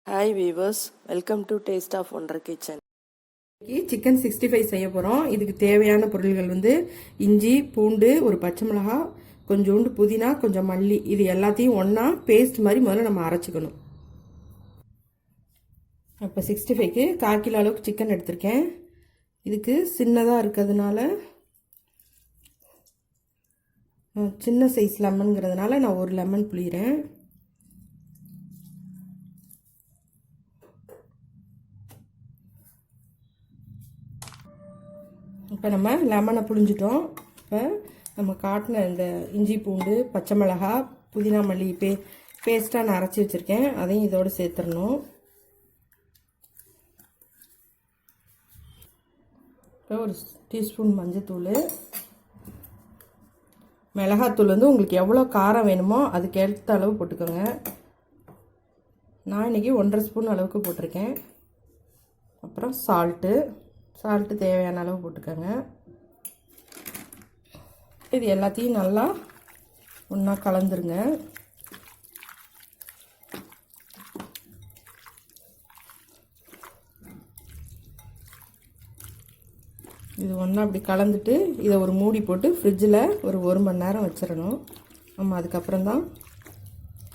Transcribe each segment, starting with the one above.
Hi viewers, welcome to taste of wonder kitchen. Chicken 65 செய்ய போகிறோம். இதுக்கு தேவையான பொருள்கள் இஞ்சி, பூண்டு, ஒரு பச்சை மிளகாய், கொஞ்சோண்டு புதினா, கொஞ்சம் மல்லி. இது எல்லாத்தையும் ஒன்றா பேஸ்ட் மாதிரி முதல்ல நம்ம அரைச்சிக்கணும். இப்போ 65க்கு 1/4 கிலோ அளவுக்கு சிக்கன் எடுத்திருக்கேன். இதுக்கு சின்னதாக இருக்கிறதுனால சின்ன சைஸ் லெமனுங்கிறதுனால நான் ஒரு லெமன் புளிகிறேன். இப்போ நம்ம லெமனை புளிஞ்சிட்டோம். இப்போ நம்ம காட்டின இந்த இஞ்சி, பூண்டு, பச்சை மிளகாய், புதினா, மல்லி பேஸ்ட்டாக நான் அரைச்சி வச்சுருக்கேன். அதையும் இதோடு சேர்த்துடணும். இப்போ ஒரு டீஸ்பூன் மஞ்சத்தூள், மிளகாத்தூள் உங்களுக்கு எவ்வளோ காரம் வேணுமோ அதுக்கேற்ற அளவு போட்டுக்கோங்க. நான் இன்றைக்கி 1.5 ஸ்பூன் அளவுக்கு போட்டிருக்கேன். அப்புறம் சால்ட்டு தேவையான அளவு போட்டுக்கோங்க. இது எல்லாத்தையும் நல்லா ஒன்றா கலந்துருங்க. இது ஒன்றா அப்படி கலந்துட்டு இதை ஒரு மூடி போட்டு ஃப்ரிட்ஜில் ஒரு 1 மணி நேரம் வச்சிடணும். நம்ம அதுக்கப்புறம் தான்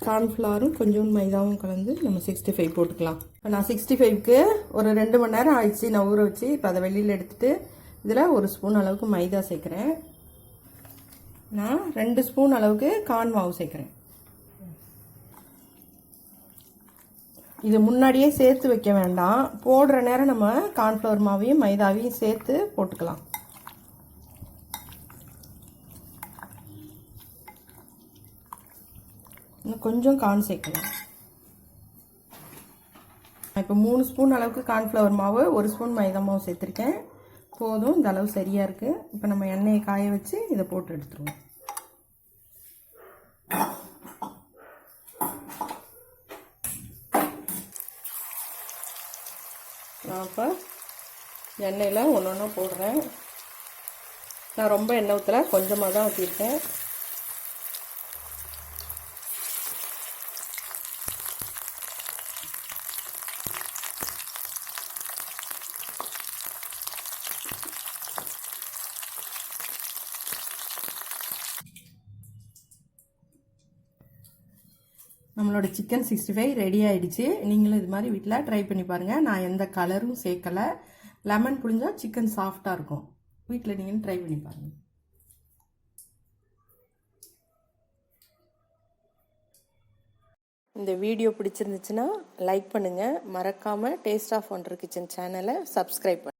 கார்ன்ஃப்ளவரும் கொஞ்சம் மைதாவும் கலந்து நம்ம 65 போட்டுக்கலாம். இப்போ நான் 65க்கு ஒரு 2 மணி நேரம் ஆயிடுச்சு நான் ஊற வச்சு. இப்போ அதை வெளியில் எடுத்துகிட்டு இதில் 1 ஸ்பூன் அளவுக்கு மைதா சேர்க்குறேன். நான் 2 ஸ்பூன் அளவுக்கு கார்ன் மாவு சேர்க்குறேன். இது முன்னாடியே சேர்த்து வைக்க வேண்டாம். போடுற நேரம் நம்ம கார்ன்ஃப்ளவர் மாவையும் மைதாவையும் சேர்த்து போட்டுக்கலாம். இன்னும் கொஞ்சம் கார்ன் சேர்க்கலாம். இப்போ 3 ஸ்பூன் அளவுக்கு கார்ன்ஃப்ளவர் மாவு, 1 ஸ்பூன் மைதா மாவு சேர்த்துருக்கேன். போதும், இந்த அளவு சரியாக இருக்குது. இப்போ நம்ம எண்ணெயை காய வச்சு இதை போட்டு எடுத்துருவோம். நான் இப்போ எண்ணெயில் ஒன்று ஒன்றா போடுறேன். நான் ரொம்ப எண்ணெய் ஊற்றல, கொஞ்சமாக தான் ஊற்றிருக்கேன். நம்மளோட சிக்கன் 65 ரெடி ஆகிடுச்சு. நீங்களும் இது மாதிரி வீட்டில் ட்ரை பண்ணி பாருங்கள். நான் எந்த கலரும் சேர்க்கலை. லெமன் புழிஞ்சால் சிக்கன் சாஃப்டாக இருக்கும். வீட்டில் நீங்களும் ட்ரை பண்ணி பாருங்கள். இந்த வீடியோ பிடிச்சிருந்துச்சுன்னா லைக் பண்ணுங்கள். மறக்காமல் டேஸ்ட் ஆஃப் ஒண்டர் கிச்சன் சேனலை சப்ஸ்கிரைப் பண்ணுங்கள்.